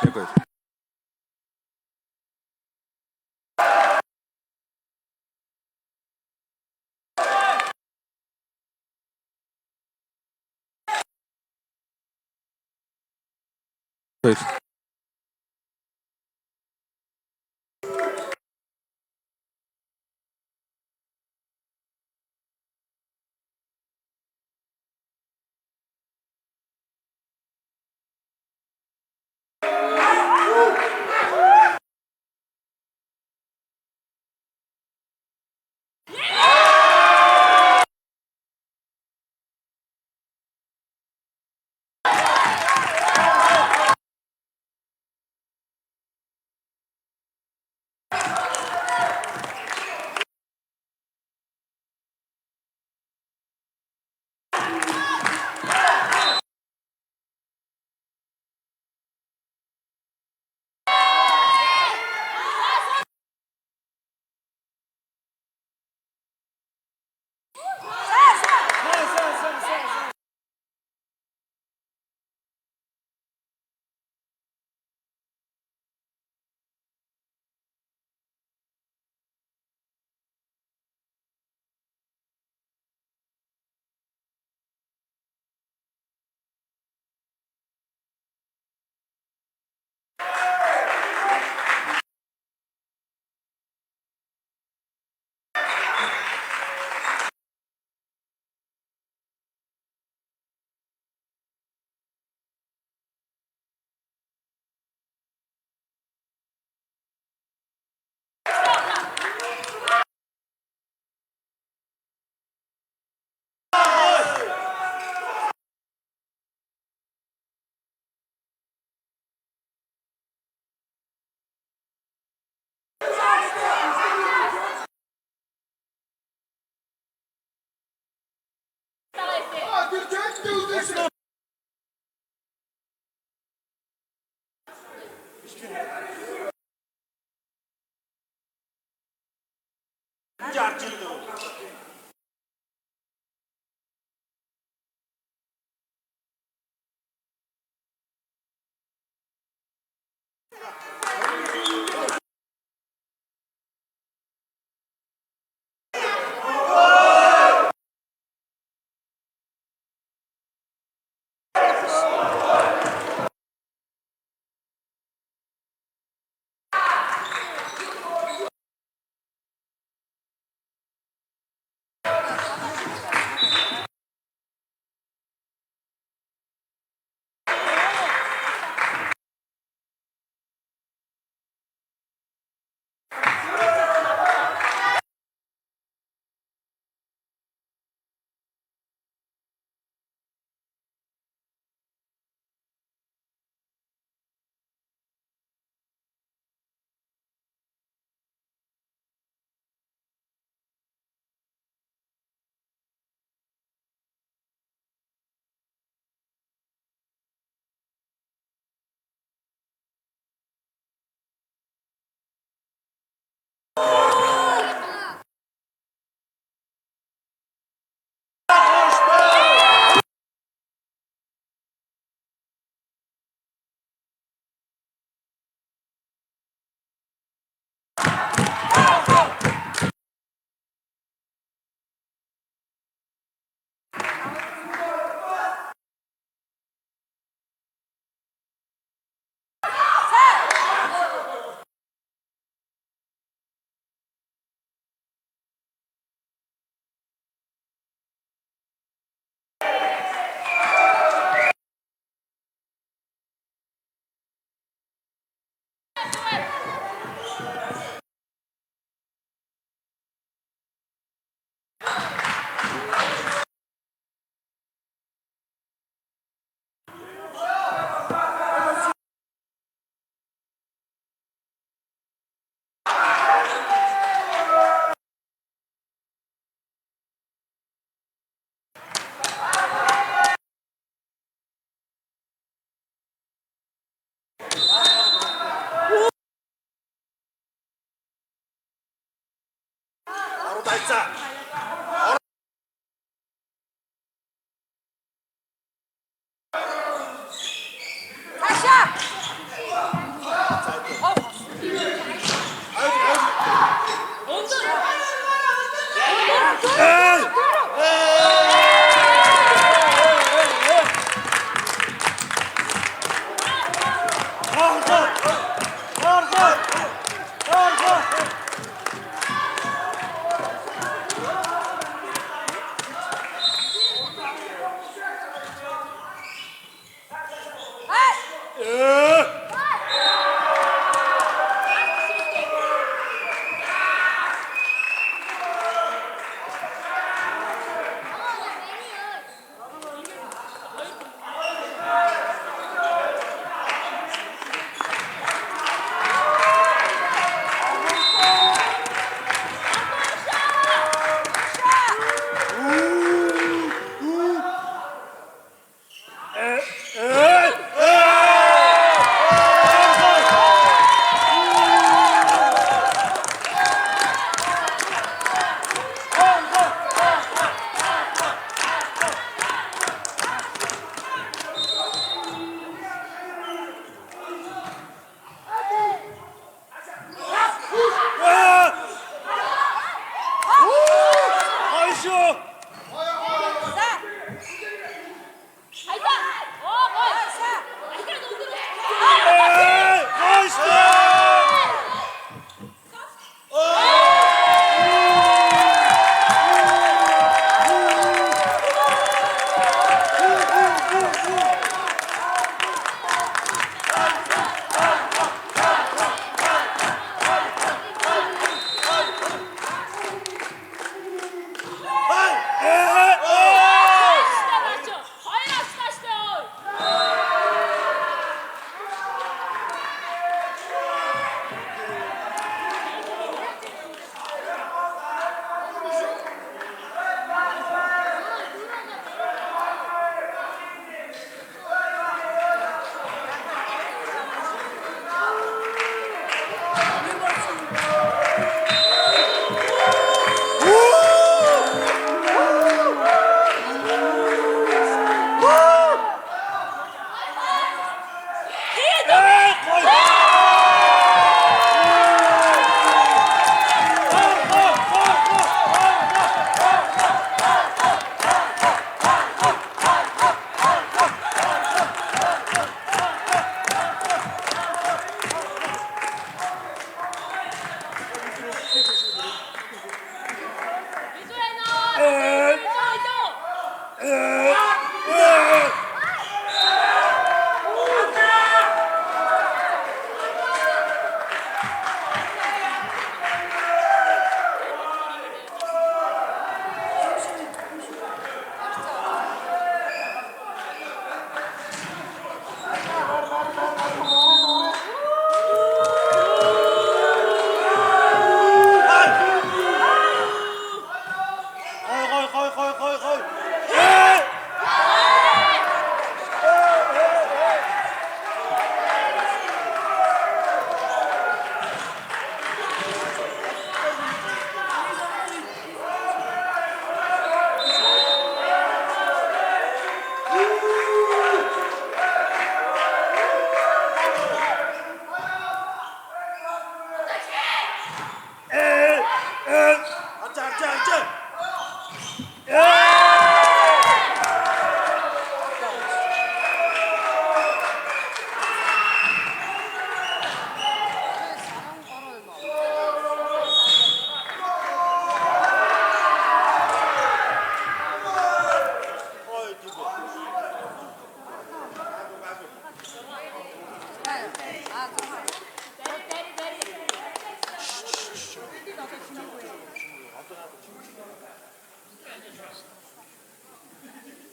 1-2. Хоёр. Саша!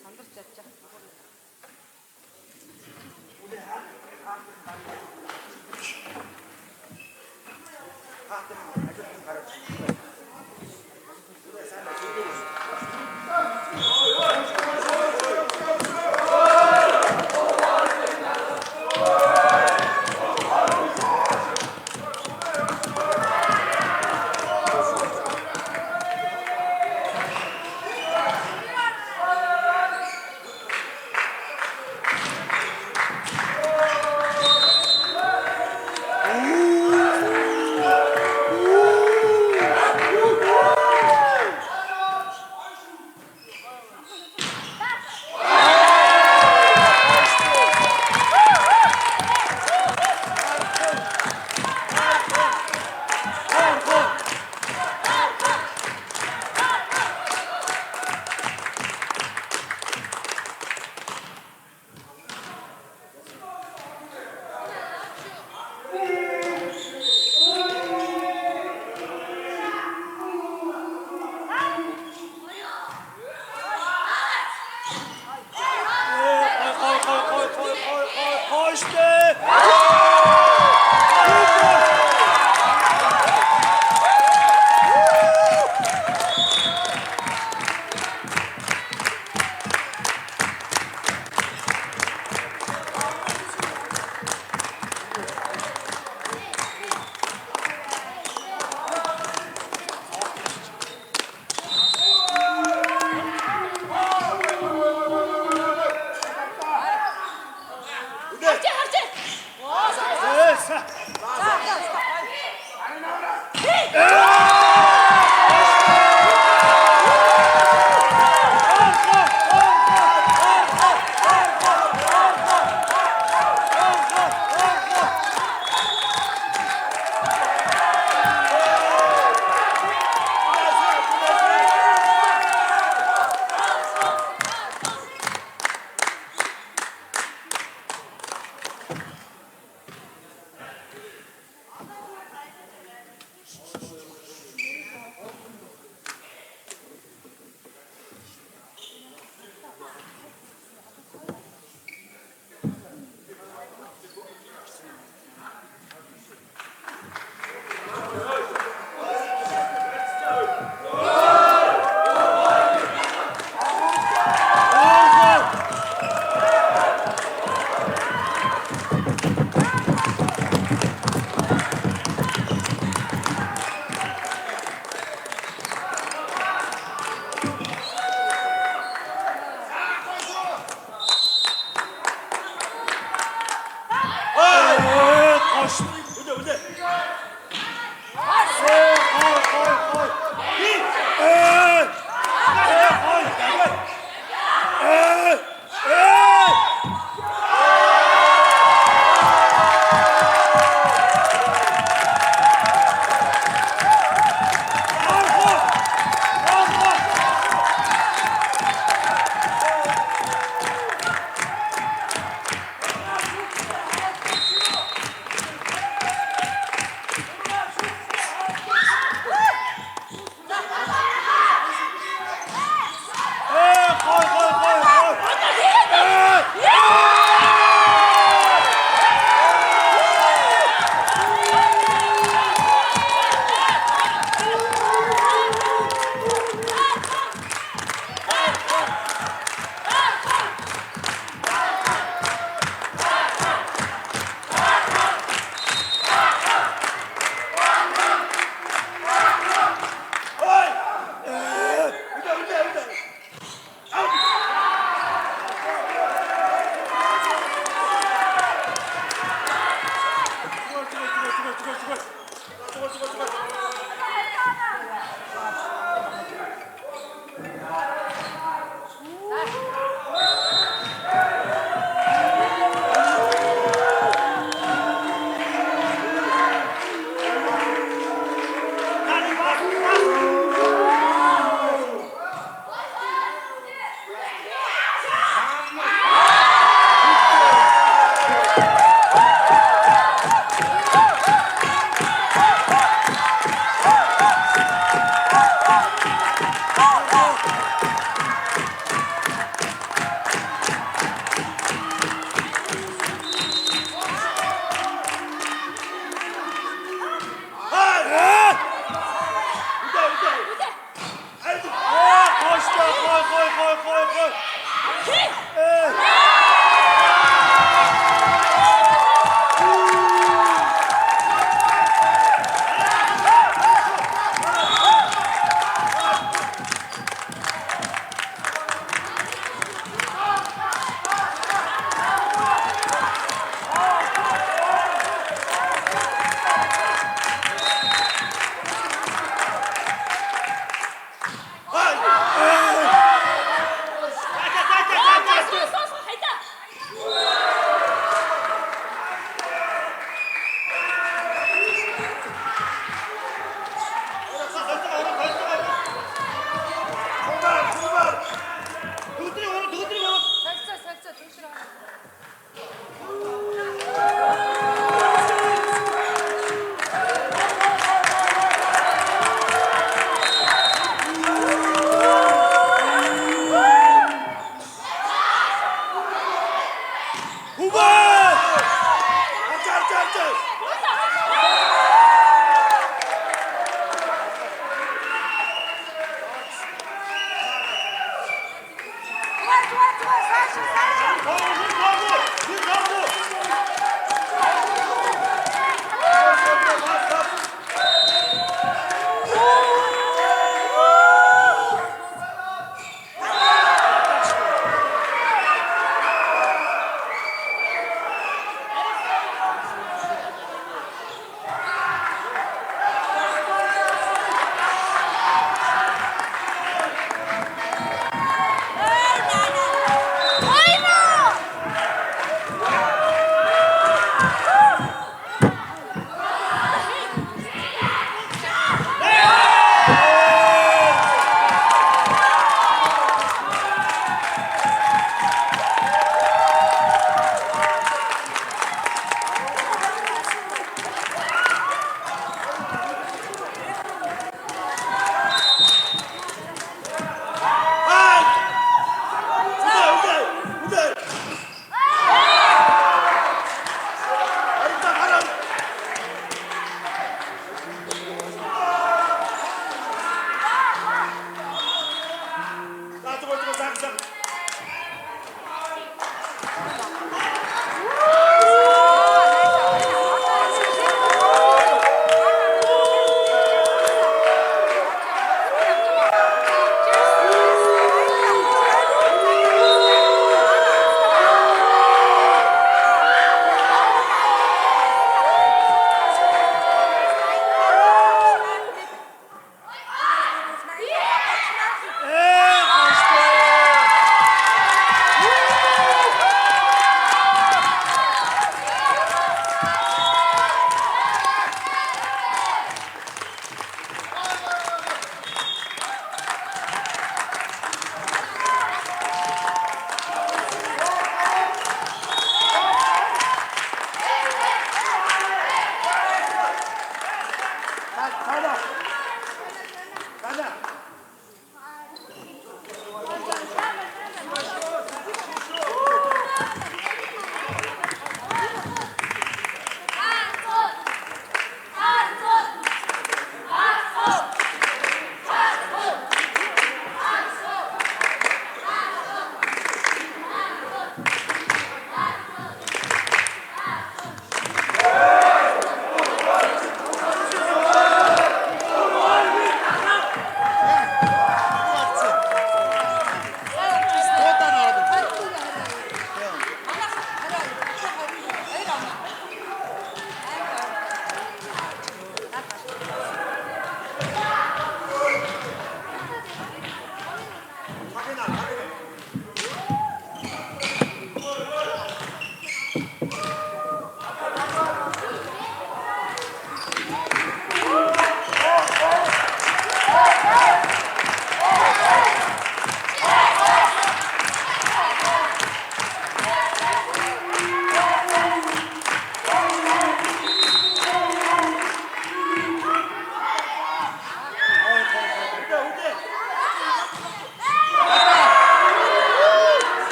Сандарч явж байгаа.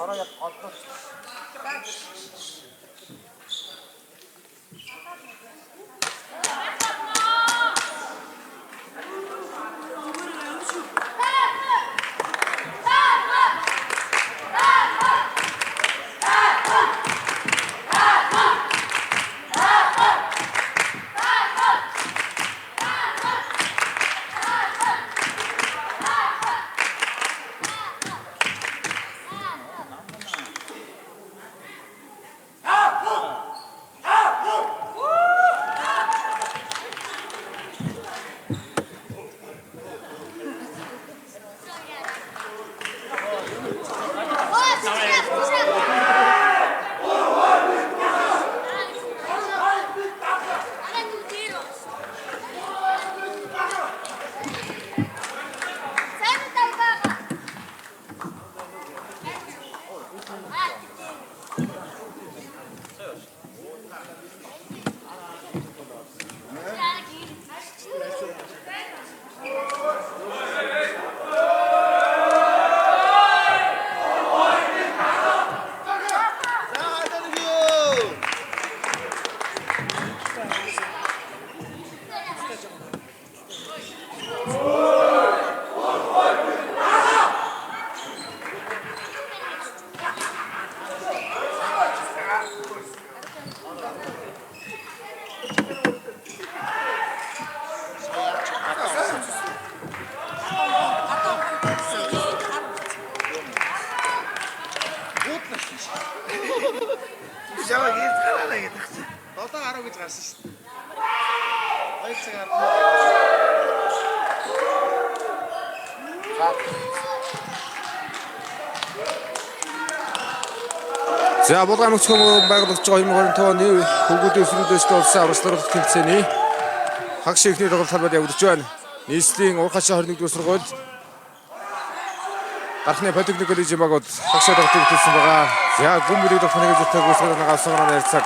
Paraya atlas. Жаа гээд гараа гэдэг. 7-10 гэж гарсан шүү дээ. 2 цаг 10. За Булган мөчхөм байгуулагч 2025 оны хөгүүдийн өсвөрүүдээс болсон авралт тэмцээний хагас ихний тоглолт талбайд явагдаж байна. Нийслэлийн урхашаа 21 дугаар сургууль Дархны политехник коллежийн багууд хагасаа тоглолтыг төлсөн байгаа. За гүмбэлийг тогтнохыг зөвхөн гүйцэтгэж байгаа авсан ярьцаг.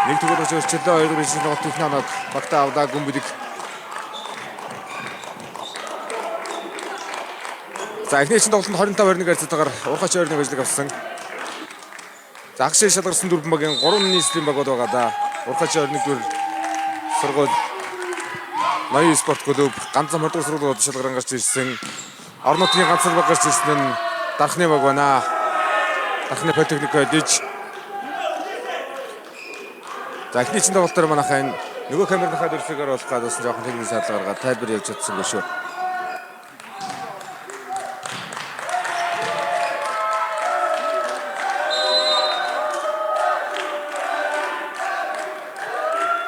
Нэг төгөөж өрчлөө 2 дугаар шин тоглолт ихний ханаг багтаа авдаа гүмбэлийг. За эхний чинь тоглолтод 25-21 харьцаатаагаар урхашаа 21 ажлыг авсан. За хагасаа шалгарсан дөрвөн багийн 3 нийслэлийн багууд байгаа да. Урхашаа 21 дугаар сургууль Ноён спорт клуб ганцхан 20 дугаар сургуулиуд шалгаран гарч ирсэн. Орон нутгийн ганцхан баг гарч ирсэн нь Дархны баг байна. Дархны политехник коллеж. За эхний чинь тоглолтоор манайхаа нөгөө камерынхаа дүрсээр болох гадсан жоохон техник шаардлага гаргаад тайлбар явуулж чадсан шүү.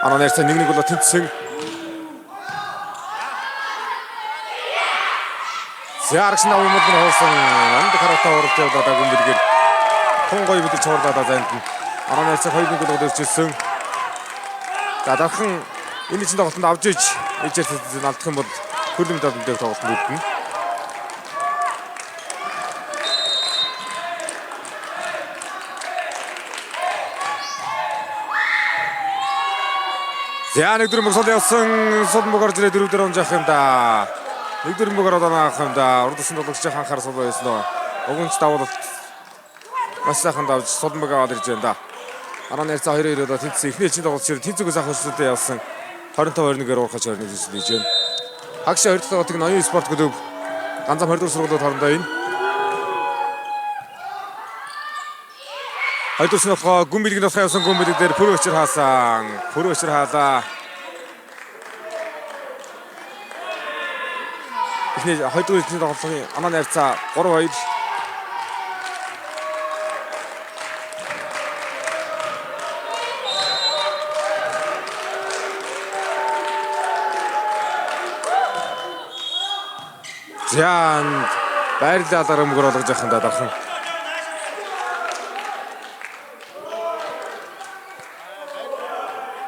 Ананерса 1-1 болоо тэнцсэн. Зярагч навын модон хоосон анд каратаа оролт явуулаад гүмбэлгээр тун гоё мэдэрч хуурлаад зайнд нь Ананерса 2-1 болоо дөрчилсөн. За дархан энэ чинь тоглолтод авж иж ээжээс алдах юм бол хөлөм давталдаг тоглолт үүднэ. За нэг дөрөв мөсөл явсан содмогоор зэрэг 4-4 онжих юм да. Нэг дөрөв мөгээр оданаах юм да. Урдсан тоглогч анхаар сул байсан нөө. Угонч давуулт маш сайхан давж содмогоо аваад ирж байна да. Ананерса 2-2 одоо тэнцсэн. Эхний чинь тоглолч тэнцүүгээс авах хөсөлтөд явсан. 25-21-ээр урахч 21 зүйлж байна. Хагас 2 дахь тоглолтыг Ноён спорт клуб ганцхан 20 дугаар сургуулиуд хоорондоо энэ. Хайдуусны болохоо гүмбэлгийн болохоо явсан гүмбэлэг дээр пүр өчр хаасан. Пүр өчр хаалаа. Эхний 2 дугаар тоглолтын Ананерса 3-2. Зян байрлал дарамгөр болгож явах юм да дархан.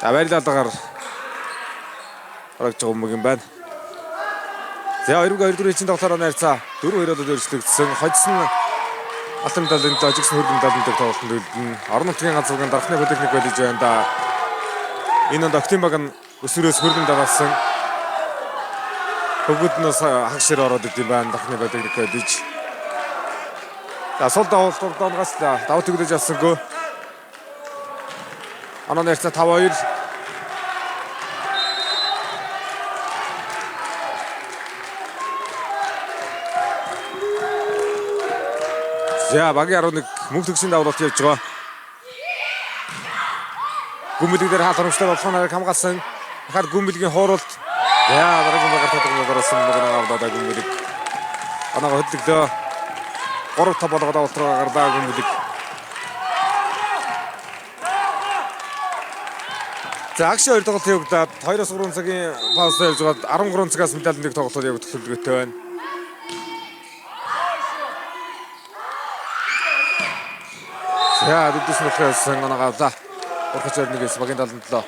Байрлалгаар орж байгаа юм байна. За 2-2 дөрөв чинь тоглолтоор Ананерса 4-2 болоод өршлөгдсөн. Хоцсон алтан талын дожигсэн хөргөн талын тоглолтод өлдөн. Орон нутгийн ганцхан Дархны политехник коллеж байна да. Энэ онд Октин баг нь өсвөрөөс хөргөн даваасан. Хөгөөднөөс хагшир ороод идэв байна Дархны политехник коллеж. За сул давуулт донгоос давуу төгөлж авсангүй. Ананерса 5-2. За багийн 11 мөнх төгсгийн давуулт явж байгаа. Гүмбэлэг дээр хаалт харамжтай болгоноор хамгаалсан. Дахиад гүмбэлгийн хууруулт. За дараагийн багаар татгалзаад орсон нэг авдаа гүмбэлэг. Анаага хөдлөглөө. 3-5 болгоод давуултраа гарлаа гүмбэлэг. За агшаа 2 тоглолт явагдаад 2-3 цагийн пауз явж байгаад 13 цагаас медальны тоглолтууд явагдах төлөвлөгөөтэй байна. За дэвдэс нөхөөс анагаалаа. Урхач 21-ээс багийн 77.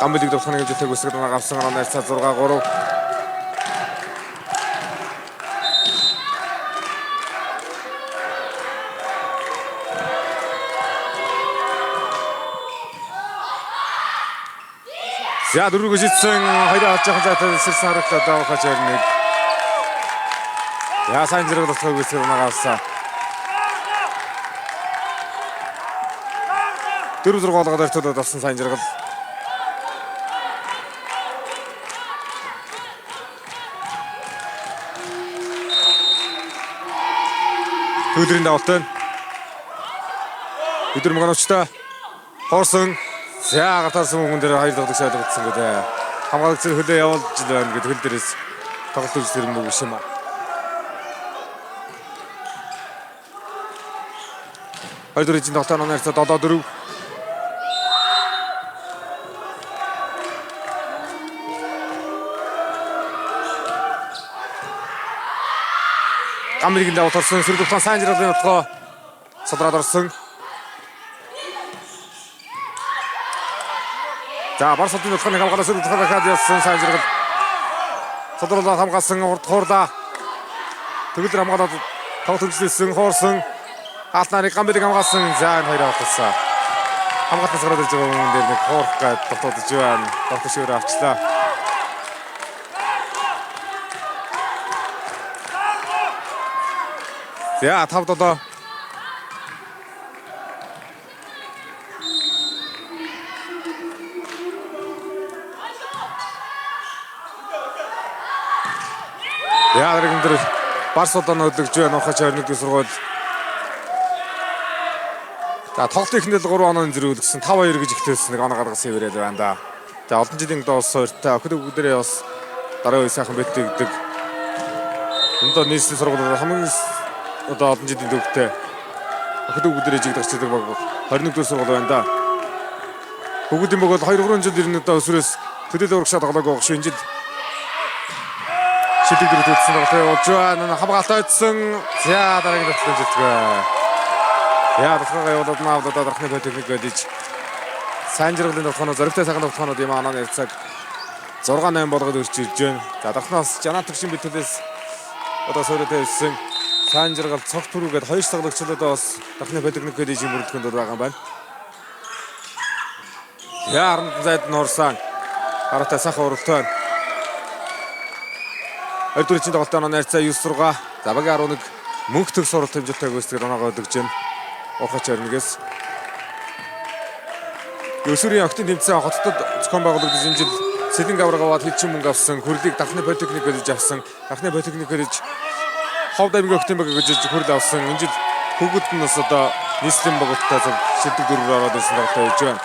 Гамбэлэг давхныг зөвхөн үсгэж авсан Ананерса 6-3. За дөрвөг шийдсэн хоёроо олж явах зайтай сэрсэн харагдлаа давхаж ирнэ. Я сайн зэрэг болохгүй үсгэж нагаалсан. 4-6 болгоод ортод болсон сайн зэрэг. Өдрийн давалт байна. Өдөр мгоночтой. Хорсон за гатарсан хүн дээр хоёр тоглох шалгагдсан гэдэг. Хамгаалагч хөлөө явуулж байна гэдэг хөл дээрээс тоглолт үзэх юм уу биш юм аа. Хоёрдугаар эзэн тоглолтын оноо 7-4. Америкийн давуу тарсан сөргөлтөн сайн жиргалын нутгаа содроод орсон. За бар содын нутгааны хамгаалал сөргөлтөнд хаад явсан сайн жиргал. Содруулаад хамгаалсан хурдаа. Төгөлдөр хамгаалаад тоглолт төгсөлсөн хоорсон. Хаалт нарыг Америк хамгаалсан. За энэ хоёр авчихсан. Хамгаалтаас гараад ирж байгаа хүн дээр нэг хоорх гээд тогтоодож байна. Тогтошөөрөө авчлаа. За 5-7. Яг энэ Барсуудаа нөлөөлж байна. Ухаач 21-р сургууль. За тоглолт ихэндээ 3 онооны зэрүүлсэн 5-2 гэж ихтэйсэн нэг оноо гаргасан юм яриад байна да. За олон жилийн доос хоёртай охид бүгдээрээ бас дараа үе сайхан бэлтгэдэг. Эндээ нийслэлийн сургуулиуд хамгийн одоо олон жилийн төвтэй охид бүгдээрээ жигдэж чийдэг баг 21-р сургууль байна да. Бүгд юм бол 2-3 жил ирнэ одоо өсвөрөөс төдийлөн урагшаа тоглоог байгаа шүү. Энэ жил шилдэг дөрөвдсөн тоглолт болж байна. Хамгаалалт ойдсон. За дараагийн тоглолт жилтгээ. Яа тасгай явуулаад наавдад дарахны техник гэж сайн жиргалын тоглоомоо зоригтой сайхан тоглоомнууд юм аа нэрцэг 6-8 болгоод өрч ирж байна. За дарахнаас Жанат төгшин битүүлээс одоо сөрөдөө өссөн сайн жиргал цогт түрүүгээд хоёр тоглогчлоод бас дарахны техник гэж юм бүрэлдэхүүнд байгаа юм байна. Яа ард зайд нуурсан хараатай сайхан уралдаан. Хоёрдугаар чинь тоглолтын оноо нэрцээ 9-6. За багийн 11 мөнх төгс суралт хэмжээтэй гүйцэтгэл оноогоо өгж байна. Ухаач 21-ээс өсвөрийн октын тэмцээн хотод зохион байгуулагдсан энэ жил Сэлэнг авраг аваад хэлчин мөнгө авсан, хөрлийг дархны политехник гэж авсан, дархны политехник гэж ховд аймгийн октын баг гэж хөрл авсан. Энэ жил хөгөлд нь бас одоо нийслэлийн байгуулалттай шилдэг дөрвөөр ороод ирсэн тоглолтоо хийж байна.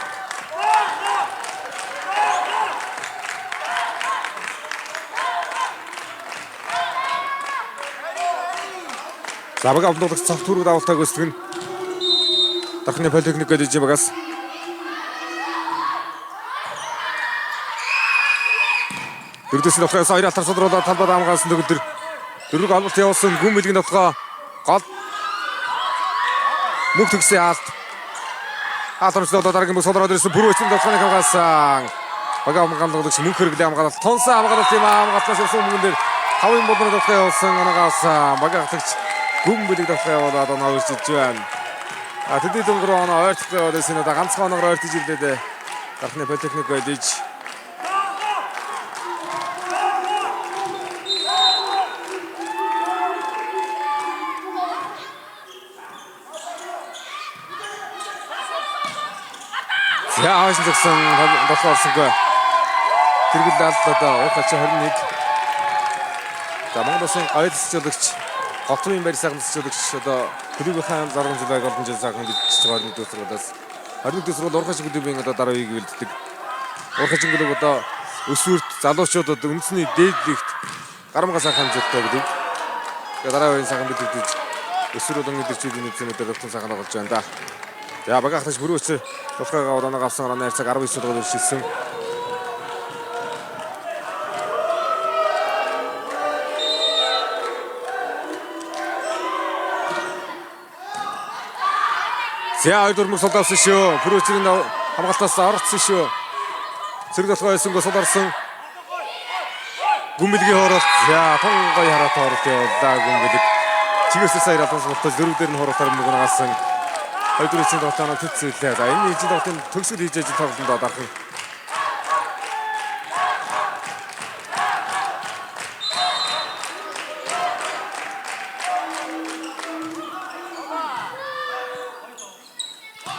Забаг авлуулагч цав түрүүд авалтайг өсгөн дархны политехник гэж багаас дөрөвдөс нь ухаас хоёр алтар содруулаад талбайд хамгаалсан төгөлдөр дөрөв албалт явуулсан гүн мэлгийн нутгаа гол мөнх төгсөө хаалтарчлаад дараагийн мөс содруулаад ирсэн бүр өчнөд нутгааны хамгаалсан бага хамгаалагч мөнх хэрэглээ хамгаалалт тонсон хамгаалалт юм хамгаалалтаас ирсэн мөнгөн дээр 5 бодны нутгаа явуулсан анагаас бага хамгаалагч гүн мэлгийн нутгаа явуулаад оноо үржиж байна. Тэдний дөнгөр оноо ойртолтой байсан одоо ганцхан оноогоор ойртож ирлээ. Дархны политехник гэж за хойш зогсон болохоор тэргэл даалдаад ухаач 21. За Монгол Улсын гавьяа цэцлэгч голтмын барь сайхан цэцлэгч одоо Төлөв хаан зарган жилэг олон жил сайхан бэлдэж байгаа 21 дүүсрэлээс 21 дүүсрэл урхаж бүлэвийн одоо дараа үеийг бэлддэг. Урхаж өнгөлөг одоо өсвөрт залуучуудад үндэсний дээдлэгт гарамга сайхан хэмжээтэй гэдэг. Тэгээ дараа үеийн сайхан бэлдэж өсвөр олон өдөрчүүдийн эзэмүүдээр өгсөн сайхан болж байна да. За бага хатаж бүрөөч тусгайгаа оноо авсан орны хайрцаг 19 дугаар ирсэн. За хоёр мөс солдоос шүү. Бүрөөчийн хамгаалтаас орцсон шүү. Зэрэг толгой байсан гол орсон. Гүмбэлгийн хоороот за тонгой хараа тоорот явуулаа гүмбэлэг. Чигээс сая радаас болтол дөрөв дээр нь хооротоор мөнгө нагасан. Хоёрдугаар тоглолтоо тэтцүүлээ. За энэ ижил тоглолтын төгсгөл хийж ажил тоглолтод дарах.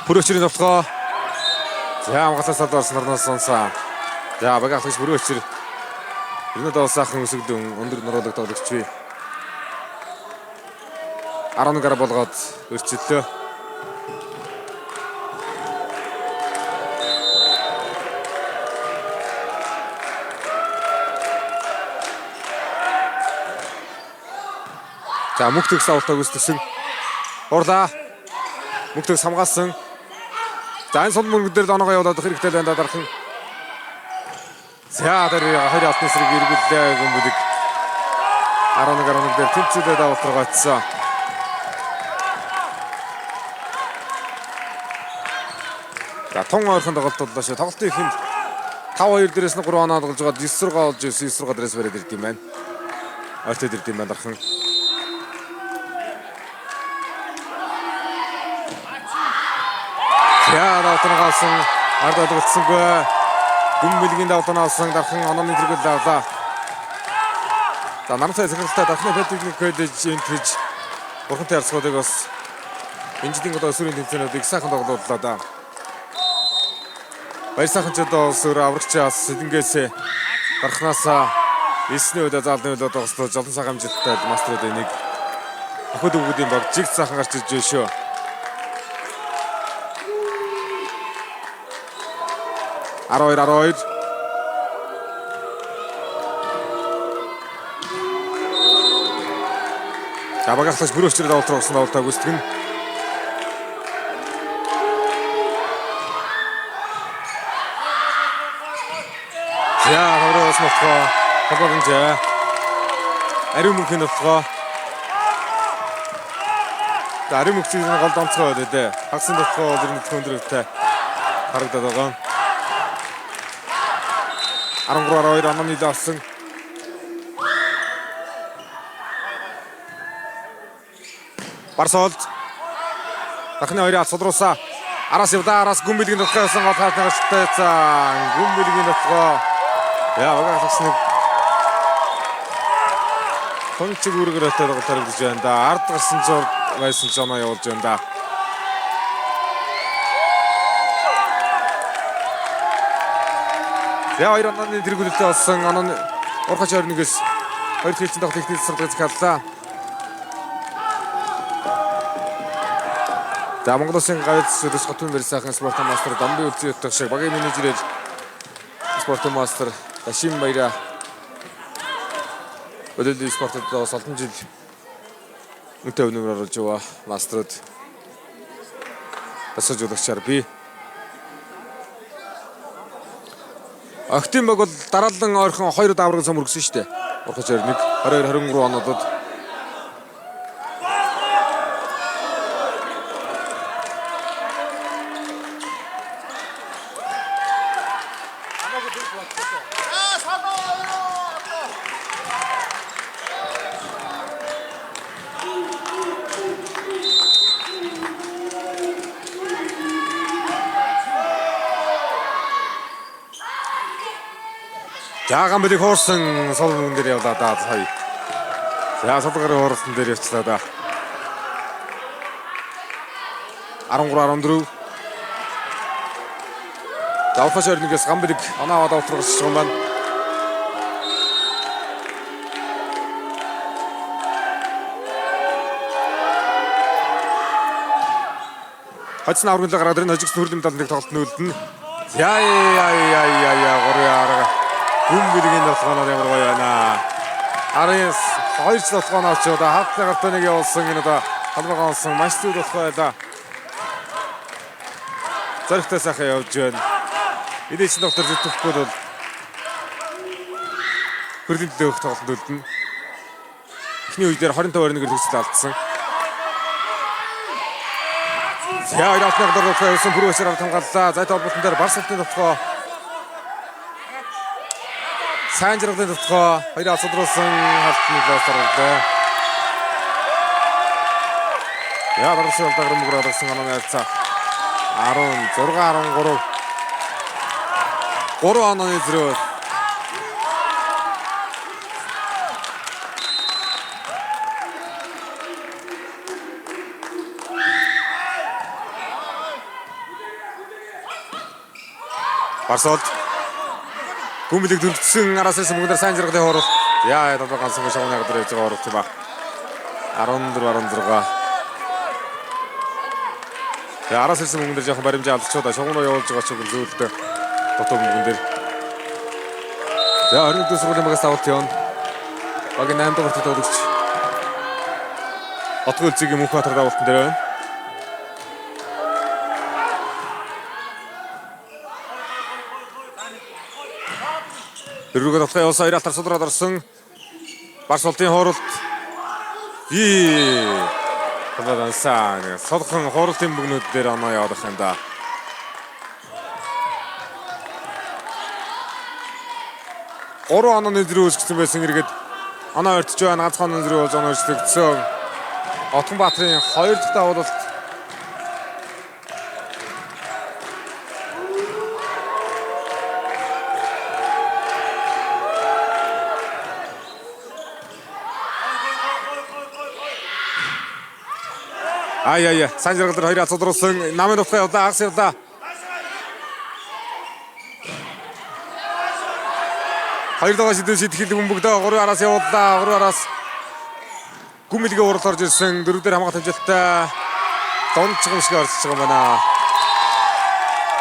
Бүрөөчрийн тоглолтоо за хамгаалалтаас орсон орноос сонсон. За багаалагч бүрөөчр энэ доо сайхан өсөгдөн өндөр нуруулаг тоглогч бий. 11 гар болгоод өрчлөө. За мөнх төгс авалтаа гүйцэтгсэн. Урлаа. мөнгөтэйг хамгаалсан. За энэ сул мөнгө дээр доноогоо явуулах хэрэгтэй байна дархан. За тэр хоёр алтны эсрэг эргэлээ гүмбэлэг 11 дээр тэнцвэрээ давуултаргаацсан. За тун ойрхон тоглолтоллоо шүү. Тоглолтын ихэнд 5-2 дээрээс нь 3 оноо тоглож байгаа 9 руугаа олж 9 руугаа дээрээс бариад ирд юм байна. Ойртод ирд юм байна дархан. За давтаргаасан ард олгоцсонгүй. Гүмбэлгийн давтаргаасан дархан онооны зэрэгэл давлаа. За Намтай захиралтай Дахны Политехник коллеж энтриж бурхантай ярцгуудыг бас энэжлийн одоо өсвөрийн тэмцээнүүдийг сайхан тоглууллаа да. Баяр сайхан ч одоо өсвөр аврагчаас Сэдэнгээс гарахнаасаа 9-ний үед заалны үед тоглосон жолон цаг амжилттай маструудын нэг өхөд өгүүдийн баг жиг сайхан гарч ирж байна шүү. Ароир Багахлаж бүр өчрөд авалтрагсан давалтаа гүйцэтгэн. За хавраас нутгаа хаваагнж ариун мөнхийн нутгаа. За ариун мөнхийн гол донцгой байлээ дээ. Хагсын нутгаа бол энэ өндрөвтэй харагдаад байгаа. 13-12 онооны лээ авсан. Барсолд Дахны хоёрын алсуулруулсан. Араас явда араас гүмбэлгийн нутгаас гол хаалтнагчтай цаа гүмбэлгийн нутгаа. Яа багахлахсныг тончиг үргэрэтэ тоглолтоор гэж байна да. Ард гарсан зур байсан ч оноо явуулж байна да. Яа хоёр онооны тэргүүлэлтээ болсон. Онооны урхач 21-ээс хоёр хэлцэн дах техник сургууль захиаллаа. За Монгол Улсын гавьяас зөвлөс хотын барь сайхан спортын мастер Дамбын үлзий утга шиг багийн менежер спортын мастер Дашин Баяра өдөрний спортод олон жил үнэтэй өнөөр оруулж байгаа мастерууд басаж удагчаар би Актим баг бол дараалан ойрхон 2 давраг цом өргөсөн шүү дээ. Урхаж 21 22 23 онуудад Жааган бэлэг хуурсан сул мөн дээр явлаа да сая. За сулгарын хуурсан дээр явчлаа да. 13-14. Давхаш өрнөгөөс ган бэлэг оноо аваад автрагч юм байна. Хацна аврагын гараад ирэн хожигс нүрлэм талныг тоглолт нөлдөн. Яа гурван арга. Гүмбэлгийн нутгаанаар ямар гоё байна. Арис хоёр ч нутгаан авч удаа хатны гартаа нэг явуулсан энэ удаа халбагаа олсон маш зүг нутгаа байлаа. Зоригтой сайхан явж байна. Эдээс доктор зүтгэхгүй бол хөрлийн дөөх тоглолт үлдэнэ. Эхний үедэр 25-21-ээр төгсөл алдсан. За хоёр алтны гол болсон бүр өсөр хамгааллаа. Зайт холбоотон дээр Барсалтын нутгаа Сайн жаргалын нутгаа хоёр алсуулсан халтны лоосор үлдээ. Яа баруун талд мөрөөр авсан онооны харьцаа 16-13 3 онооны зэрэг. Барсолд Гүмбэлэг дөрвсөн араас ирсэн бүгдээр сайн жаргалын хуурал. Яа одоо ганцхан шавны гадар явж байгаа хуурал ба. 14-16. Тэгээ араас ирсэн бүгдээр жоохон баримжаа алдчихоо да. Шавноо явуулж байгаа ч зөвлөлтөө дотоо бүгдээр. За 24 сургуулийн багаас авалт явна. Багийн 8 дугаар төвд өгч. Отгол зэгийн Мөнхбаатар давалтан дээр байна. Дөрвөгөө давтгай явуулсан хоёр алтар судраад орсон. Барсуултын хооролт. Талаансан. Солхон хооролтын бүгнүүд дээр оноо яваад байх юм да. Гурван онооны зэрэг үүсгэсэн байсан эргээд оноо өртөж байгаа ганцхан онооны зэрэг болж оноо өртөгдсөн. Отгонбаатарын 2 дахь давуулалт. Ай сайн жаргал дээр хоёр алцууд орсон. Намын давтгай явлаа, агас явлаа. Хоёр дахь шидэв шидэхэд бөмбөгдөө 3 араас явууллаа. 3 араас гүмэлгээ урал орж ирсэн. 4 дээр хамгаалалт хэмжээлтэй донцгон шиг орж байгаа юм байна.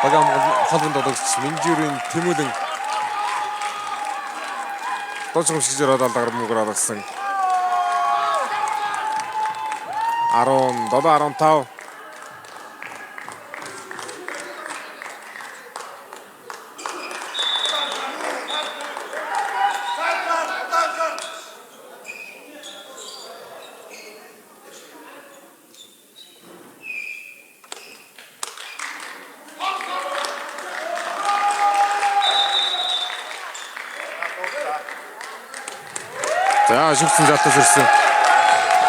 Багаам холбонд додогч Минжирийн Тэмүүлэн донцгон шиг жираад алдар мөнгөр алгасан. 17-15. За шигсэн жалтаж ирсэн.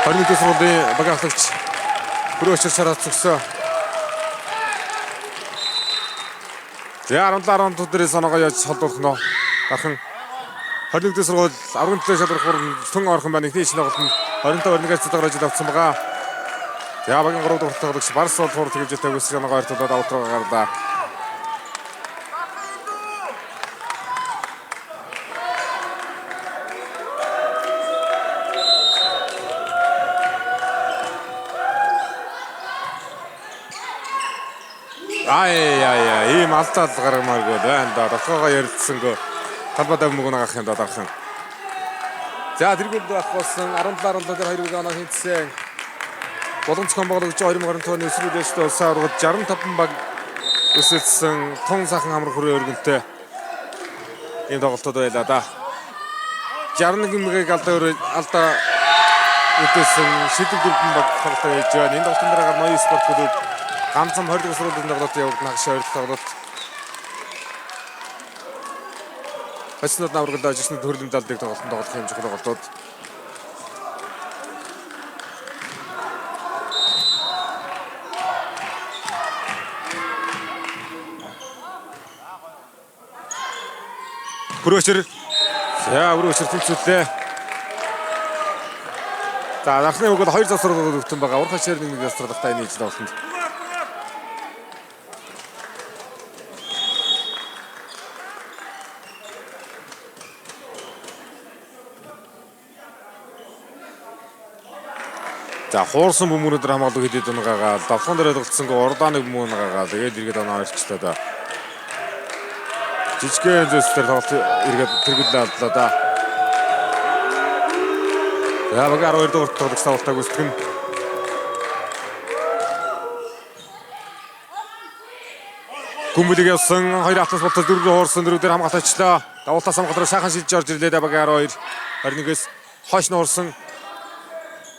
21 сургуулийн багаалагч бүрөөчөр шараад цогсоо. За 17-10 дээрээс оноогоо яаж холдуулах нь гархан 21 сургууль 17 шалрах тун орхон байна. Ихний шинэ голд 25-21-ээс цэцгээр ажил авсан байгаа. За багийн 3 дахь тоглогч Барсуул хурд хэмжээтэй өсөж оноогоо ойртуулаад автраа гарлаа. Ийм алдаад гаргамааргүй байна да. Доцоогоо ярилцсангүй талбайд мөнгө нагах юм да дархан. За тэргүүлд байх болсон 17-17 дээр 2 оноо хийцсэн. Боломжхон боолгож 2020 оны өсвөрөөсөө улсын аваргад 65 баг өсөлтсөн тун сахан амар хүрээ өргөнтэй ийм тоглолтууд байлаа да. 61 мөгийг алдаа үдээсэн шидэг дөрвөн баг тоглолт хийж байна. Энэ тоглолтын дараа ноён спорт клуб ганцхан 20 сургуулийн тоглолт явагдана гэж ойролцоо тоглолт. Хацнууд аврагдлаа жишний төрлийн далдыг тоглолтод тоглох юм чухал тоглолтууд. Бүрөөчөр. За бүрөөчөр тэнцвэлээ. За нархны өгөл 2 засвар өгтөн байгаа. Урхан ширний 1 засвар багтаа энэ ижил тоглолтод. За хуурсан бөмбөрөөр хамгаалал хийдэд унагаагаа давхан дээр тоглолцсонгүй урдааныг бөмбөр нагаагаа тэгээд эргээд оноо ойрчлаа да. Жижигхэн зэстэр тоглолт эргээд тэргүүлээ алдлаа да. За баг 12 дугаар тоглолт тавтаг үсгэн. Гүмбэлэг явсан 2 автос болтол 4 хуурсан 4 дээр хамгаалаачлаа. Давуултаас хамгаалал сайхан шилж орж ирлээ да баг 12 21-ээс хойш нуурсан.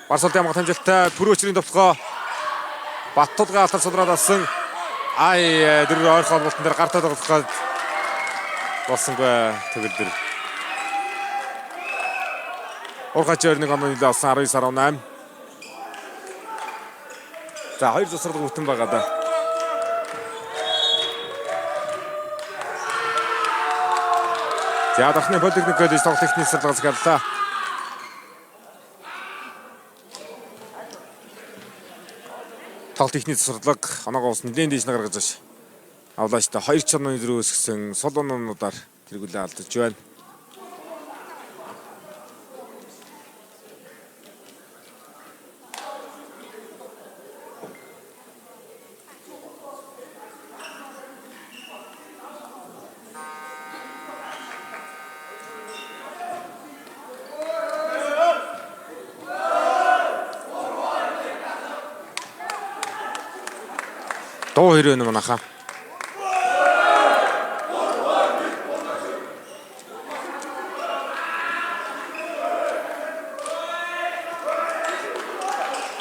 Барсуултын хамгаалалт хэмжээлтэй Бүрөөчрийн товтгоо Баттулгын алтар судраад авсан. Дөрөв ойрхон болтон дээр гартаа тоглох болсонгүй тэгэл дэр. Ургач 21 оноо нэлээ авсан 19-18. За 2 засварлаг бүтэн байгаа да. За дахны политик гэж тоглох техник сургалт гарлаа. Тоглолт техник сургалт оноогоо ус нэлээд дийш гаргаж байна. Авлаачтай 2 чанарын зэрэг өсгсөн сул оноонуудаар тэргүүлээ алдаж байна. Дуу хэрэг юм анаха.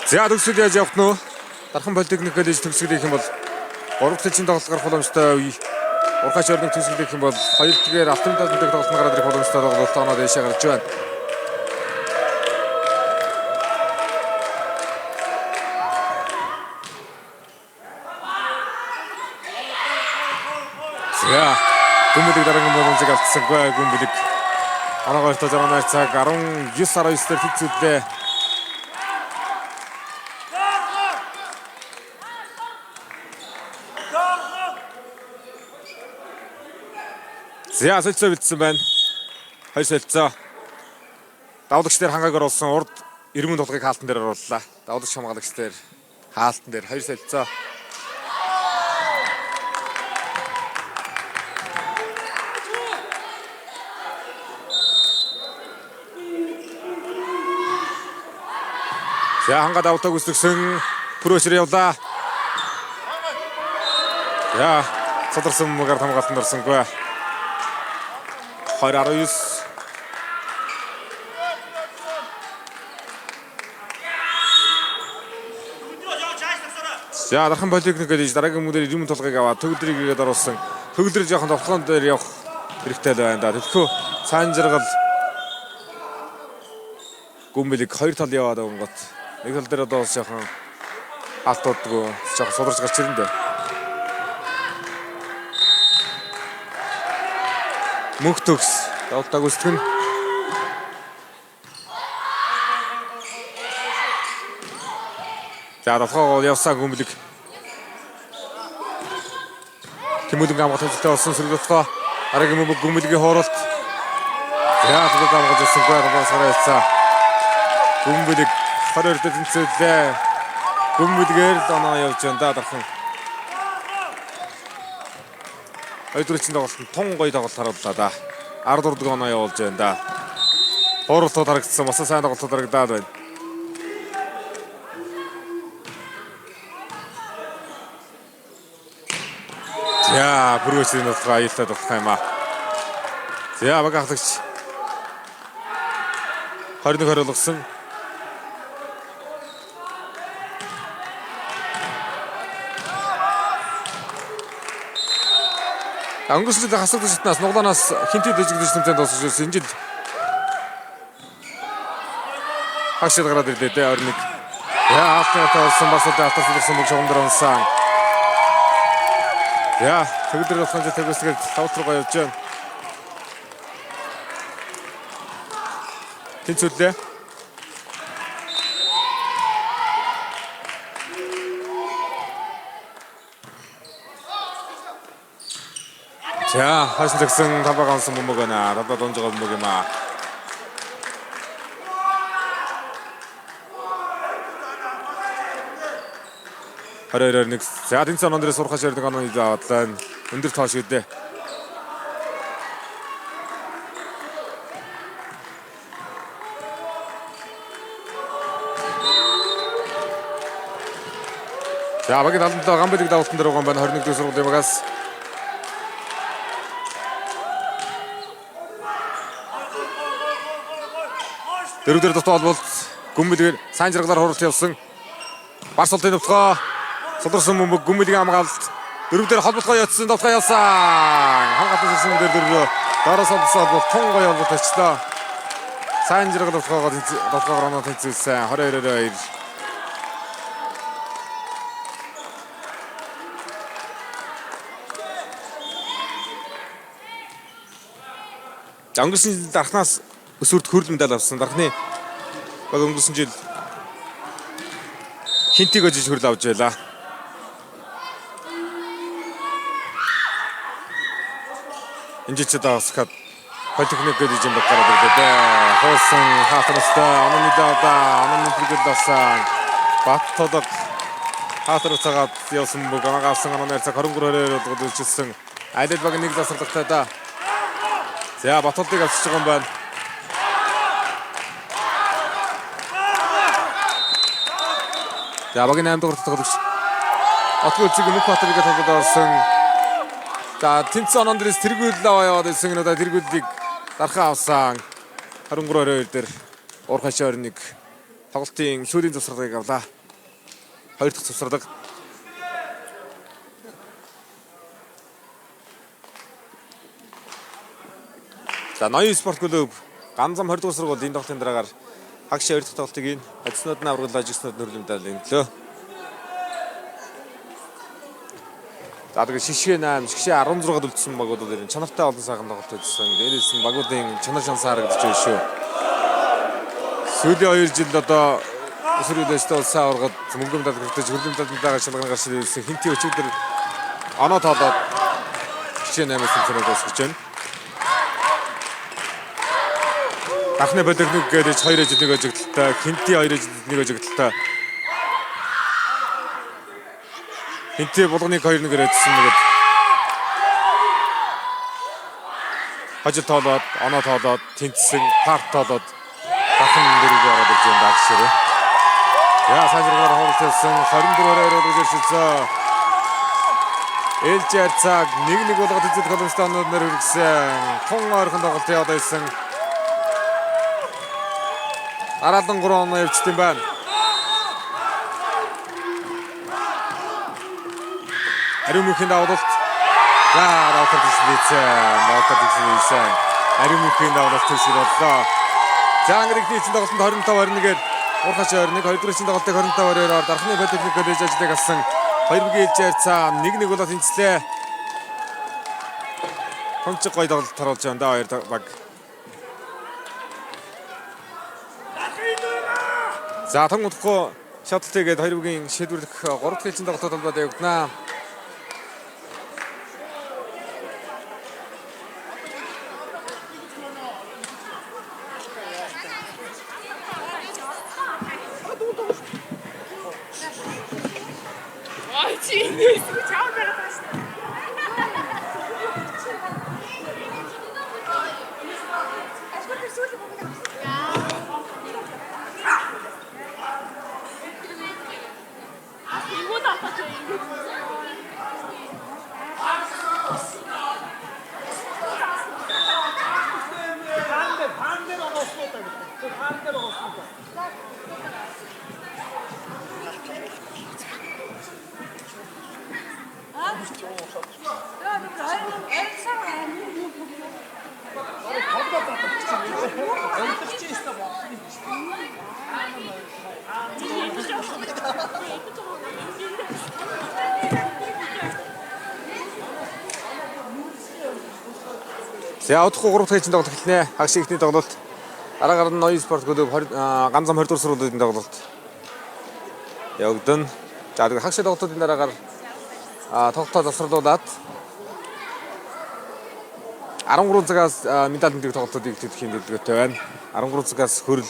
За төгсгөл яаж явах нь вэ? Дархан политехник коллеж төгсгөл хийх юм бол 3 төчийн тоглолт гарах боломжтой үе. Урхач орныг төгсгөл хийх юм бол 2-р алтан талбайд тоглолт гараад ирэх боломжтой тоглолт оноо дэшээ гарч байна. За Гүмбэлэг дараагийн боломжийг алдсангүй. Гүмбэлэг оноогоор 6 цаг 19-19 дээр тэнцвэрлээ. За солилцоо бэлдсэн байна. Хоёр солилцоо. Давлагч дээр хангааг оруулсан урд эрмэн тулгыг хаалтан дээр орууллаа. Давлагч хамгаалагч дээр хаалтан дээр хоёр солилцоо. За ханга давтаг үсгсэн пүрөшөр явлаа. За цодарсан мөгээр хамгаалтанд орсонгүй. 20-19. За дархан политехник гэж дараагийн мөдөр ирмэн тулгыг аваад төгөлдрийг ирээд оруулсан. Төгөлдөр жоохон тоглоом дээр явах хэрэгтэй л байна да. Тэгэхгүй цаан жаргал Гүмбэлэг хоёр тал яваад өнгөт. Нэг тал дээр одоо жоохон халтуудгүй жоохон сударч гарч ирэн дээ. Мөнх төгс давтаг үсгэн. За давхаа явсаа Гүмбэлэг. Тэмүүлэн амгалт хэлтэй болсон сэргэлтгоо аргагийн мөмөг Гүмбэлгийн хооролт. За тэгээд амгалт хэлсэн гоо яцаа. Гүмбэлэг 22 дээр тэнцвэрлээ. Гүмбэлгээр л оноо явж байна да дархан. Хоёрдугаар тоглолтод тун гоё тоглолт харууллаа да. 14 дугаар оноо явуулж байна да. Хооролтод харагдсан бас сайн тоглолтод харагдаад байна. За бүрөөсийн нутгаа аюултай болох юм аа. За багахлагч 21 олгосон. Өнгөрсөн жил хасагдсан шатнаас нуглаанаас хинтээ дэжигдэж тэмцээнд дуусгаж ирсэн. Энэ жил хашид гараад ирлээ дээ 21. Яа автаа тавсан бас одоо автаа тавсан мөг шугамдар онсан. Яа төгөлдөр болох нь төгөөсгээд тавт руу явж байна. Тэнцвэрлээ. За хашид гэсэн табаг онсон мөг байна. Радад онжгоо мөг юм аа. Хараар нэг за тэнцэн ондроо сурхаж ярддаг оноо аваад өндөр тоош үдээ. За багийн талдаа гамбэлэг давтан дээр байгаа юм байна 21 дэх сургуулийн багаас. Дөрөвдөр дотоод бол Гүмбэлгээр сайн жаргалаар хуралт явсан. Барс ултын төвтгөө сударсан мөмөг Гүмбэлгийн хамгаалалт дөрөвдөр холбоотгоо яцсан товтгоо явсан. Хамгаалалт хийсэн дээр дөрөв дараас олдсоо бол тун гоё олбот тачлаа. Сайн жаргал товтгоогоор оноо тэнцвэрсэн 22-22. Өнгөрсөн дархнаас өсвөрт хөрөл медаль авсан. Дархны баг өнгөрсөн жил хинтийг өжиж хөрөл авч байлаа. Энэ жил даасгаад политехник гэж юм гараад ирлээ. Хоосон хаалтнастай онооны онооны бүлгэл дасан. Баттодод хаалтар цагаад явсан бүг анаагаарсан онооны цаг 23-оор болгож үлчилсэн. Айлд баг нэг засварлагтай да. За Батолдыг авчиж байгаа юм байна. За багийн 8 дугаар тоглогч. Отгоо зэг мөх батрыг тоглоод орсон. За тэнцэн онон дээрээс тэргүүл аваад ирсэн энэ удаа тэргүүлийг дарахаа авсан. 23-22 дээр уурхаш орныг тоглолтын сүүлийн засварлагыг авлаа. 2 дахь цусралга. За Ноён спорт клуб Ганзам 20 дугаар сургууль энэ тоглолтын дараагаар хагшаа 2 дахь тоглолтыг ийн ажилтнууд нь аврагл ажигчнууд нөрөл медалийн төлөө. За тэгээд шишгэ 8, шишгэ 16-д үлдсэн багуудад ирэн чанартай олон сайхан тоглолт үзсэн. Дээрээс нь багуудын чанар шансаа харагдаж байна шүү. Сүүлийн 2 жилд одоо өсвөрүүдээс улсаа ургад мөнгө медаль гэртэж хөрөлм медальтайгаа шалган гарсан ирсэн хинти өчигдөр оноо тоолоод шишгэ 8-аас цэнтрээд өсгөж байна. Дахны бодогног гэдэг 2 жилийн ажиглалтай, хинти 2 жилийн ажиглалтай. Хинти булганыг 2-1-ээр эдсэн нэгэд. Хажил тоолоод, оноо тоолоод, тэнцсэн, парт тоолоод дахин дөрөв ороод иж энэ дагширээ. Яа сайжргаар хоолцсон 24-оор өргөж ирсэн. Элжэр цаг 1-1 болгоод эзэд Колумбистанууд нэр хүргэсэн. Тун ойрхон тоглолт яваад байсан. Арадан 3 оноо явчихсан байна. Аримүхийн давуулт. Яа, рокер дисплейсэн. Аримүхийн давуулт төсөл боллоо. За ангэрийн хийсэн тоглолтод 25-21-ээр урхач 21, 2 дугаар хийсэн тоглолтыг 25-2-оор дархны бодолны коллеж ажлыг асан. 2-1 элжээр цаа 1-1 болоод тэнцлээ. Хонцог гой тоглолт харуулж байна да хоёр баг. За тон удахгүй шатлтайгээд 2-1-ийн шийдвэрлэх 3 дахь хэлцэн тоглолтод холбоотой явагдана. За удахгүй 3 дахь хэлцэн тоглолт эхэлнэ. Хагас ихний тоглолт. Дараагаар нь Ноён спорт клуб Ганзам 20 дугаар сургуулийн тоглолт явагдана. За тэгээд хагас тоглолтын дараагаар тоглолтоо завсарлуулад 13 цагаас медаль мэддэг тоглолтуудыг идэвхтэй дэлгөөтэй байна. 13 цагаас хөрөл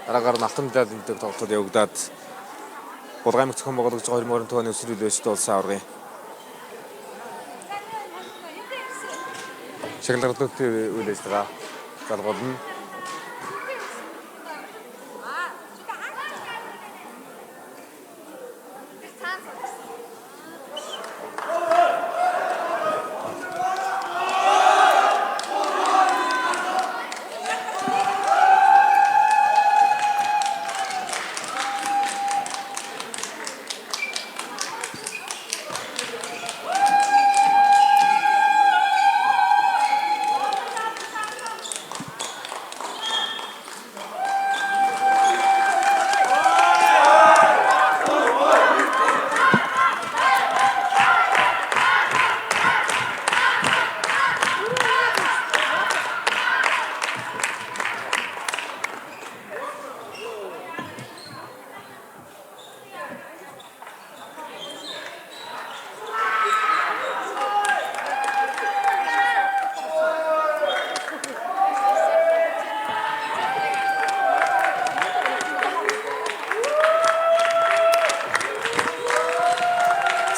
дараагаар нь автомат медаль мэддэг тоглолтууд явагдаад Булган аймаг зохион байгуулагч 2022 оны өсвөрүүдээс улсын аваргын шагналгын үйл ажиллагаа залгуулна.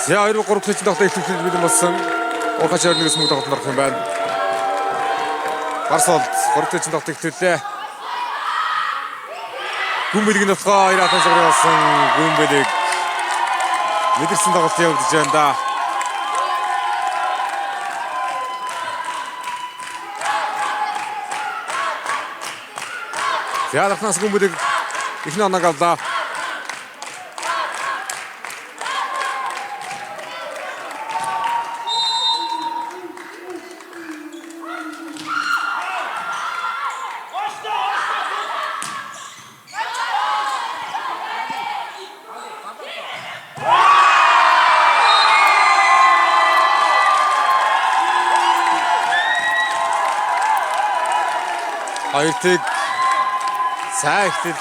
За 2-3 дахь тоглолт эхлүүлэх бэлэн болсон. Урхач 21-с мөнгө тоглолтод орох юм байна. Барс бол 3 дахь тоглолт эхлүүлээ. Гүмбэлэг нь болохоор 2 хатан цагаар болсон гүмбэлэг мэдэрсэн тоглолт явагдаж байна да. За дарахнаас гүмбэлэг ихний оног авлаа. Хоёртыг сайн ихтэл